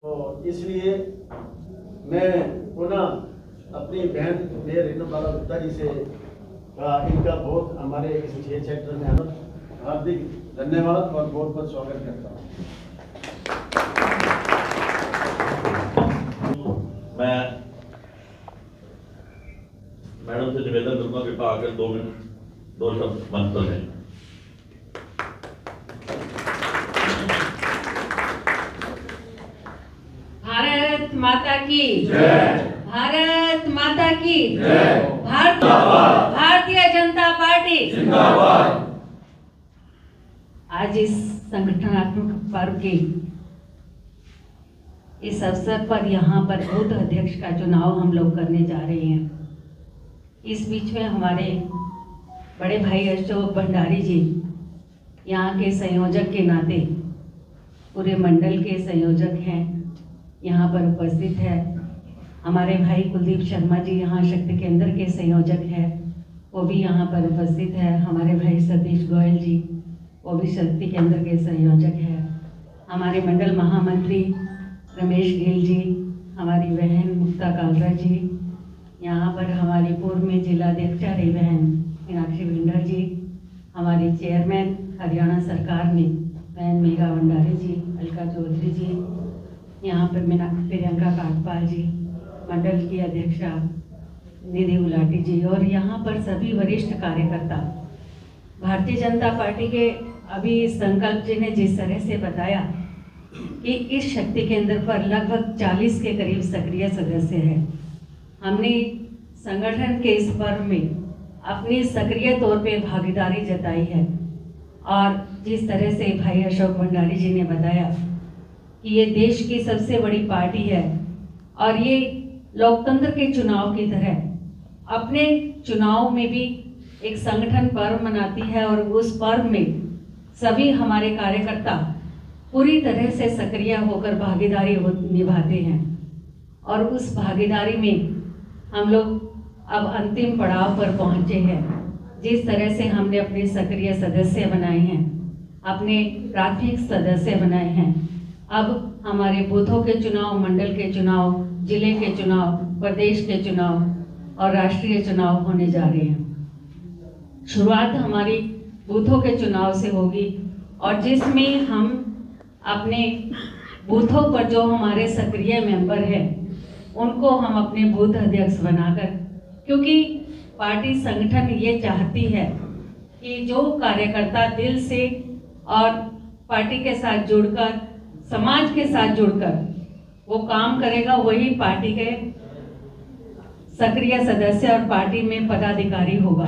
तो इसलिए मैं पुनः अपनी बहन मेयर रेणुबाला गुप्ता जी से इनका बहुत हमारे इस 6 सेक्टर में हार्दिक धन्यवाद और बहुत बहुत स्वागत करता हूँ। मैं मैडम से निवेदन करूंगा कि आकर 2 मिनट 2 शब्द मंच पर लें। भारत माता की जय। भारत माता की जय। भारतीय जनता पार्टी जिंदाबाद। आज इस संगठनात्मक पर्व के इस अवसर पर यहाँ पर बूथ अध्यक्ष का चुनाव हम लोग करने जा रहे हैं। इस बीच में हमारे बड़े भाई अशोक भंडारी जी यहाँ के संयोजक के नाते पूरे मंडल के संयोजक हैं, यहाँ पर उपस्थित है। हमारे भाई कुलदीप शर्मा जी यहाँ शक्ति केंद्र के संयोजक हैं, वो भी यहाँ पर उपस्थित है। हमारे भाई सतीश गोयल जी, वो भी शक्ति केंद्र के संयोजक हैं। हमारे मंडल महामंत्री रमेश गिल जी, हमारी बहन मुक्ता कालरा जी, यहाँ पर हमारी पूर्व में जिलाध्यक्ष रही बहन मीनाक्षी भिंडर जी, हमारी चेयरमैन हरियाणा सरकार में बहन मीरा भंडारी जी, अलका चौधरी जी, यहाँ पर प्रियंका काटपाल जी, मंडल की अध्यक्षा निधि गुलाटी जी, और यहाँ पर सभी वरिष्ठ कार्यकर्ता। भारतीय जनता पार्टी के अभी संकल्प जी ने जिस तरह से बताया कि इस शक्ति केंद्र पर लगभग 40 के करीब सक्रिय सदस्य हैं। हमने संगठन के इस पर्व में अपनी सक्रिय तौर पे भागीदारी जताई है, और जिस तरह से भाई अशोक भंडारी जी ने बताया कि ये देश की सबसे बड़ी पार्टी है और ये लोकतंत्र के चुनाव की तरह अपने चुनाव में भी एक संगठन पर्व मनाती है, और उस पर्व में सभी हमारे कार्यकर्ता पूरी तरह से सक्रिय होकर भागीदारी निभाते हैं। और उस भागीदारी में हम लोग अब अंतिम पड़ाव पर पहुंचे हैं। जिस तरह से हमने अपने सक्रिय सदस्य बनाए हैं, अपने प्राथमिक सदस्य बनाए हैं, अब हमारे बूथों के चुनाव, मंडल के चुनाव, जिले के चुनाव, प्रदेश के चुनाव और राष्ट्रीय चुनाव होने जा रहे हैं। शुरुआत हमारी बूथों के चुनाव से होगी, और जिसमें हम अपने बूथों पर जो हमारे सक्रिय मेंबर हैं उनको हम अपने बूथ अध्यक्ष बनाकर, क्योंकि पार्टी संगठन ये चाहती है कि जो कार्यकर्ता दिल से और पार्टी के साथ जुड़कर, समाज के साथ जुड़कर वो काम करेगा, वही पार्टी के सक्रिय सदस्य और पार्टी में पदाधिकारी होगा।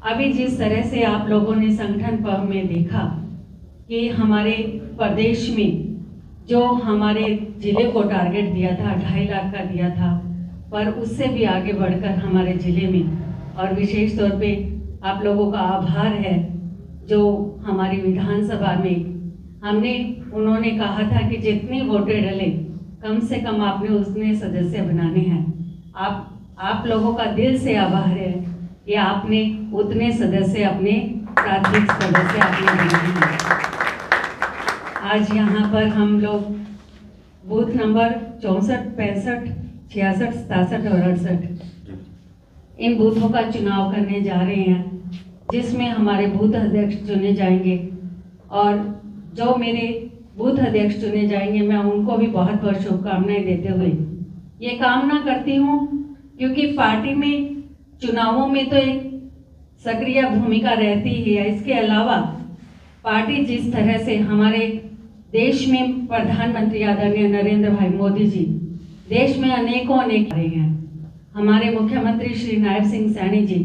अभी जिस तरह से आप लोगों ने संगठन पर्व में देखा कि हमारे प्रदेश में जो हमारे जिले को टारगेट दिया था 2.5 लाख का दिया था, पर उससे भी आगे बढ़कर हमारे जिले में, और विशेष तौर पे आप लोगों का आभार है जो हमारी विधानसभा में उन्होंने कहा था कि जितनी वोटें डले कम से कम आपने उतने सदस्य बनाने हैं। आप लोगों का दिल से आभार है कि आपने उतने सदस्य अपने प्राथमिक सदस्य अपने बनाए हैं। आज यहाँ पर हम लोग बूथ नंबर 64, 65, 66, 67 और 68 इन बूथों का चुनाव करने जा रहे हैं, जिसमें हमारे बूथ अध्यक्ष चुने जाएंगे। और जो मेरे बूथ अध्यक्ष चुने जाएंगे, मैं उनको भी बहुत बहुत शुभकामनाएं देते हुए ये कामना करती हूँ, क्योंकि पार्टी में चुनावों में तो एक सक्रिय भूमिका रहती ही है। इसके अलावा पार्टी जिस तरह से हमारे देश में प्रधानमंत्री आदरणीय नरेंद्र भाई मोदी जी देश में अनेक रहे हैं, हमारे मुख्यमंत्री श्री नायब सिंह सैनी जी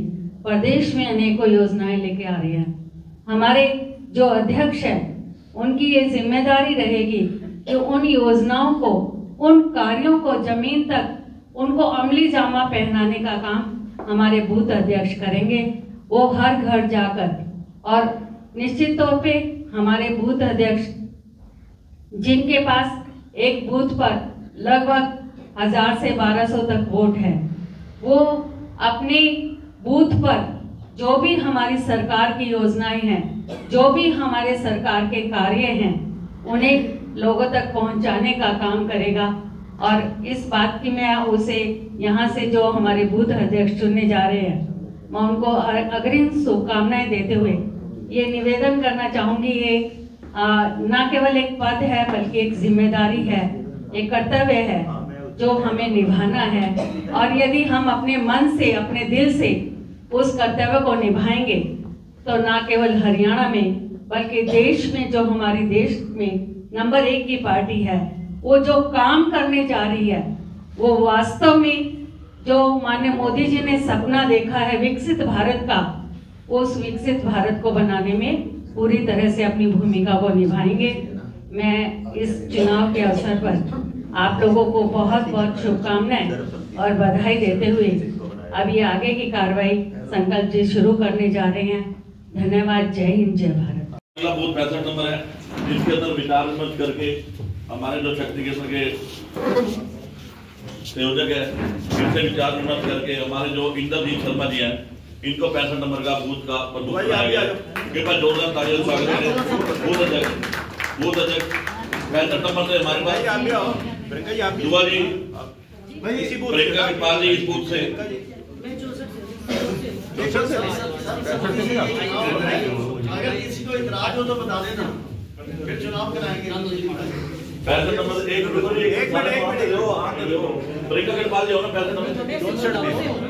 प्रदेश में अनेकों योजनाएं लेके आ रहे हैं। हमारे जो अध्यक्ष हैं उनकी ये जिम्मेदारी रहेगी कि उन योजनाओं को, उन कार्यों को जमीन तक उनको अमली जामा पहनाने का काम हमारे बूथ अध्यक्ष करेंगे। वो हर घर जाकर, और निश्चित तौर पे हमारे बूथ अध्यक्ष जिनके पास एक बूथ पर लगभग 1000 से 1200 तक वोट है, वो अपने बूथ पर जो भी हमारी सरकार की योजनाएं हैं, जो भी हमारे सरकार के कार्य हैं, उन्हें लोगों तक पहुंचाने का काम करेगा। और इस बात की मैं उसे यहाँ से जो हमारे बूथ अध्यक्ष चुनने जा रहे हैं, मैं उनको अग्रिम शुभकामनाएं देते हुए ये निवेदन करना चाहूँगी, ये ना केवल एक पद है बल्कि एक जिम्मेदारी है, एक कर्तव्य है जो हमें निभाना है। और यदि हम अपने मन से, अपने दिल से उस कर्तव्य को निभाएंगे तो ना केवल हरियाणा में बल्कि देश में, जो हमारे देश में नंबर 1 की पार्टी है, वो जो काम करने जा रही है वो वास्तव में जो माननीय मोदी जी ने सपना देखा है विकसित भारत का, उस विकसित भारत को बनाने में पूरी तरह से अपनी भूमिका को निभाएंगे। मैं इस चुनाव के अवसर पर आप लोगों को बहुत बहुत शुभकामनाएं और बधाई देते हुए अभी आगे की कार्रवाई संकल्प जी शुरू करने जा रहे हैं। धन्यवाद। जय हिंद, जय भारत। अगला बूथ 65 नंबर है, जिसके अंदर विचार विमर्श करके हमारे जो शक्ति केंद्र के संयोजक है, इनसे विचार विमर्श करके हमारे जो इंद्रजीत शर्मा जी हैं, इनको 65 नंबर का बूथ का प्रमुख बनाया गया। कृपया जोरदार तालियों से स्वागत करें। बूथ अध्यक्ष 65 नंबर से हमारे पास युवा जी प्रियंका कृपाल जी इस बूथ से। अगर किसी को इतराज हो तो बता देना, फिर चुनाव कराएंगे। 65 नंबर एक मिनट प्रियंका कृपाल जी हो ना 65 नंबर।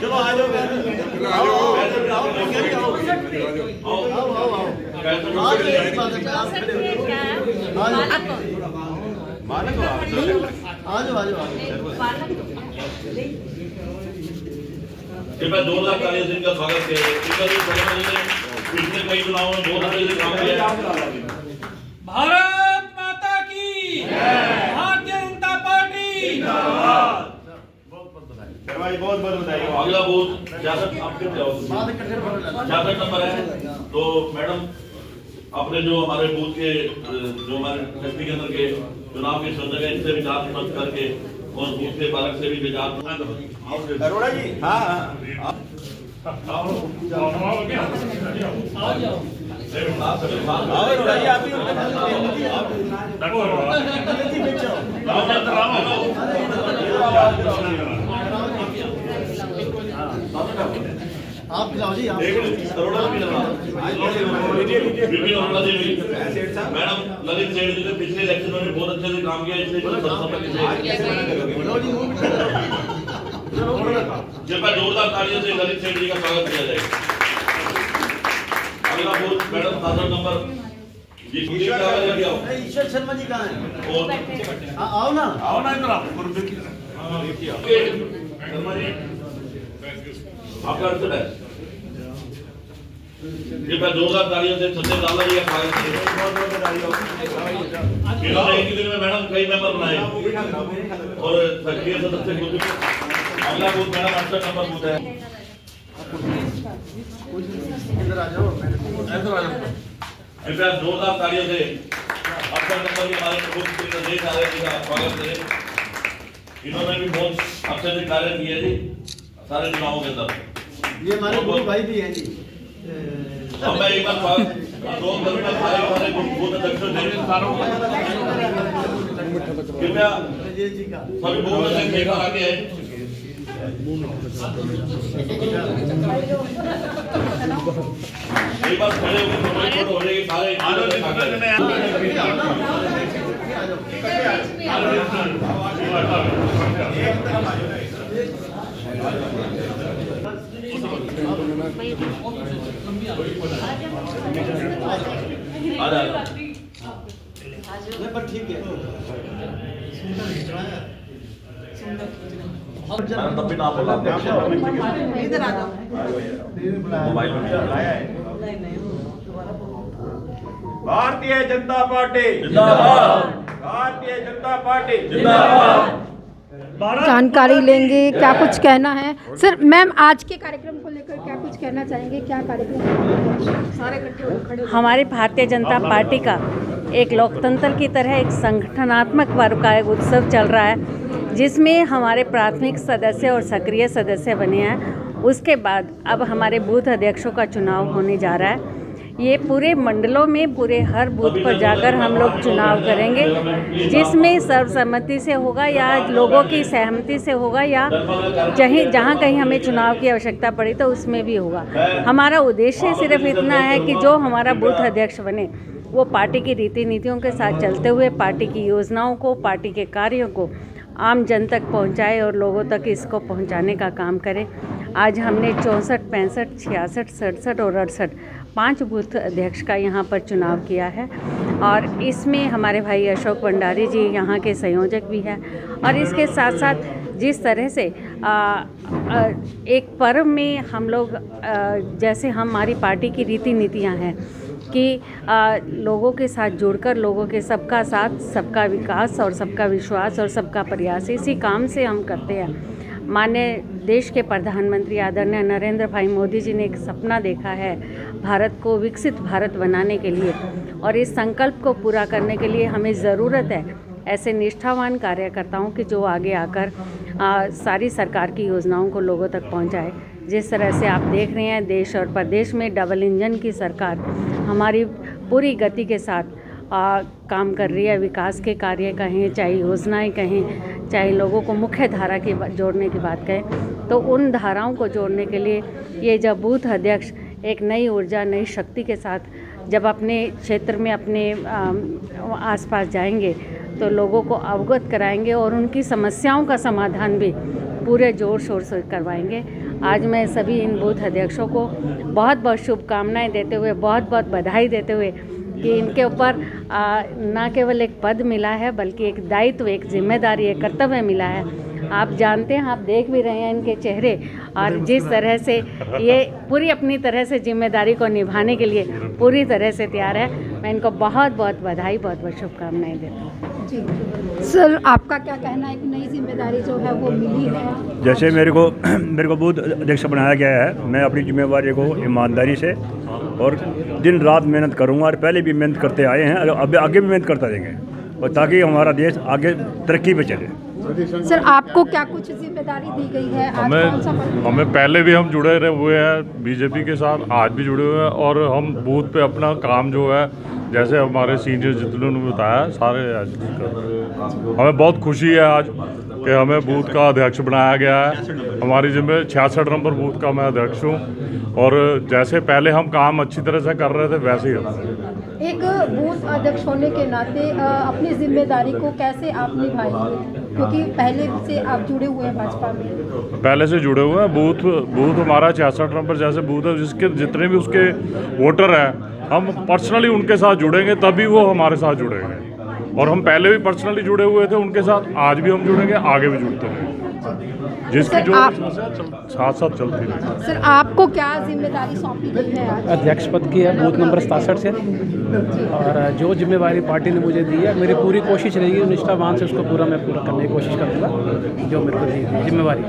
चलो आ जाओ, कृपया जोरदार तालियों से इनका स्वागत करें। पिछले कई चुनावों में बहुत अच्छे से काम किया। भारत माता की, भारतीय जनता पार्टी जिंदाबाद। बहुत बधाई। अगला बूथ 66 नंबर है। तो मैडम अपने जो हमारे बूथ के जो हमारे शक्ति केंद्र के चुनाव के संयोजक है, इनसे विचार विमर्श करके और बूथ के पालक से भी विचार। अरोड़ा जी, हाँ आप खिलाओ जी, मैडम ललित सेठ जी ने पिछले इलेक्शन में बहुत अच्छे से काम किया, इसलिए कृपया जोरदार तालियों से ललित सेठ जी का स्वागत किया जाए। अगला बूथ मैडम 67 नंबर ईश्वर शर्मा जी कहाँ हैं? आओ ना इधर आपका अर्थ है। कृपया जोरदार तालियों से सत्य लाला जी का स्वागत करें। इन्होंने एक ही दिन में मैडम कई मेंबर बनाए और सक्रिय सदस्य को। अगला बूथ मैडम 68 नंबर बूथ है। कृपया जोरदार तालियों से 68 नंबर के हमारे प्रमुख निर्देश आर्य जी का स्वागत करें। इन्होंने भी बहुत अच्छे से कार्य किए जी सारे चुनावों के अंदर। ये हमारे गुरु भाई भी हैं जी। अब मैं एक बार करूंगा सारे बूथ अध्यक्षों से कृपया सभी बूथ अध्यक्ष लेकर आगे आए। एक बार खड़े होकर हो जाएगी सारे पर ठीक है। तब भी नाम बोला इधर आ जाओ। मोबाइल में भारतीय जनता पार्टी जिंदाबाद, भारतीय जनता पार्टी जिंदाबाद। जानकारी लेंगे, क्या कुछ कहना है सर? मैम आज के कार्यक्रम को लेकर क्या कुछ कहना चाहेंगे? क्या कार्यक्रम सारे इकट्ठे खड़े? हमारी भारतीय जनता पार्टी का एक लोकतंत्र की तरह एक संगठनात्मक पर्व का एक उत्सव चल रहा है, जिसमें हमारे प्राथमिक सदस्य और सक्रिय सदस्य बने हैं। उसके बाद अब हमारे बूथ अध्यक्षों का चुनाव होने जा रहा है। ये पूरे मंडलों में पूरे हर बूथ पर जाकर हम लोग चुनाव करेंगे, जिसमें सर्वसम्मति से होगा या लोगों की सहमति से होगा या जहाँ कहीं हमें चुनाव की आवश्यकता पड़ी तो उसमें भी होगा। हमारा उद्देश्य सिर्फ इतना है कि जो हमारा बूथ अध्यक्ष बने वो पार्टी की रीति नीतियों के साथ चलते हुए पार्टी की योजनाओं को, पार्टी के कार्यों को आम जन तक पहुंचाए और लोगों तक इसको पहुंचाने का काम करें। आज हमने 64, 65, 66, 67 और 68 5 बूथ अध्यक्ष का यहाँ पर चुनाव किया है और इसमें हमारे भाई अशोक भंडारी जी यहाँ के संयोजक भी हैं। और इसके साथ साथ जिस तरह से एक पर्व में हम लोग जैसे हमारी पार्टी की रीति नीतियाँ हैं कि लोगों के साथ जुड़कर लोगों के सबका साथ, सबका विकास और सबका विश्वास और सबका प्रयास, इसी काम से हम करते हैं। माननीय देश के प्रधानमंत्री आदरणीय नरेंद्र भाई मोदी जी ने एक सपना देखा है भारत को विकसित भारत बनाने के लिए, और इस संकल्प को पूरा करने के लिए हमें ज़रूरत है ऐसे निष्ठावान कार्यकर्ताओं की जो आगे आकर सारी सरकार की योजनाओं को लोगों तक पहुंचाए। जिस तरह से आप देख रहे हैं देश और प्रदेश में डबल इंजन की सरकार हमारी पूरी गति के साथ काम कर रही है। विकास के कार्य कहें, चाहे योजनाएं कहें, चाहे लोगों को मुख्य धारा की जोड़ने की बात कहें, तो उन धाराओं को जोड़ने के लिए ये जब बूथ अध्यक्ष एक नई ऊर्जा, नई शक्ति के साथ जब अपने क्षेत्र में अपने आसपास जाएंगे तो लोगों को अवगत कराएंगे और उनकी समस्याओं का समाधान भी पूरे ज़ोर शोर से करवाएंगे। आज मैं सभी इन बूथ अध्यक्षों को बहुत बहुत शुभकामनाएं देते हुए, बहुत बहुत बधाई देते हुए कि इनके ऊपर न केवल एक पद मिला है बल्कि एक दायित्व, एक जिम्मेदारी, एक कर्तव्य मिला है। आप जानते हैं, आप देख भी रहे हैं इनके चेहरे, और जिस तरह से ये पूरी अपनी तरह से जिम्मेदारी को निभाने के लिए पूरी तरह से तैयार है। मैं इनको बहुत बहुत बधाई, बहुत बहुत शुभकामनाएं देता हूँ। जी सर, आपका क्या कहना है कि नई जिम्मेदारी जो है वो मिली है? जैसे मेरे को बूथ अध्यक्ष बनाया गया है, मैं अपनी जिम्मेवारी को ईमानदारी से और दिन रात मेहनत करूँगा, और पहले भी मेहनत करते आए हैं, अब आगे भी मेहनत करता रहेंगे, और ताकि हमारा देश आगे तरक्की पे चले। सर, आपको क्या कुछ जिम्मेदारी दी गई है? हमें पहले भी हम जुड़े रहे हुए हैं बीजेपी के साथ, आज भी जुड़े हुए हैं, और हम बूथ पे अपना काम जो है जैसे हमारे सीनियर जितने ने बताया सारे हमें बहुत खुशी है आज कि हमें बूथ का अध्यक्ष बनाया गया है। हमारी जिम्मे 66 नंबर बूथ का मैं अध्यक्ष हूँ, और जैसे पहले हम काम अच्छी तरह से कर रहे थे वैसे ही हम एक बूथ अध्यक्ष होने के नाते अपनी जिम्मेदारी को कैसे आप निभाएंगे, क्योंकि पहले से आप जुड़े हुए हैं भाजपा में? पहले से जुड़े हुए हैं। बूथ हमारा 66 नंबर जैसे बूथ है, जिसके जितने भी उसके वोटर हैं हम पर्सनली उनके साथ जुड़ेंगे, तभी वो हमारे साथ जुड़ेंगे। और हम पहले भी पर्सनली जुड़े हुए थे उनके साथ, आज भी हम जुड़ेंगे, आगे भी जुड़ते रहेंगे, जिसकी जो साथ साथ चलती रहे। सर, आपको क्या जिम्मेदारी सौंपी गई है आज? अध्यक्ष पद की है बूथ नंबर 67 से, और जो जिम्मेवारी पार्टी ने मुझे दी है, मेरी पूरी कोशिश रहेगी निष्ठावान से उसको मैं पूरा करने की कोशिश करूँगा जो मेरे को दी है जिम्मेवारी।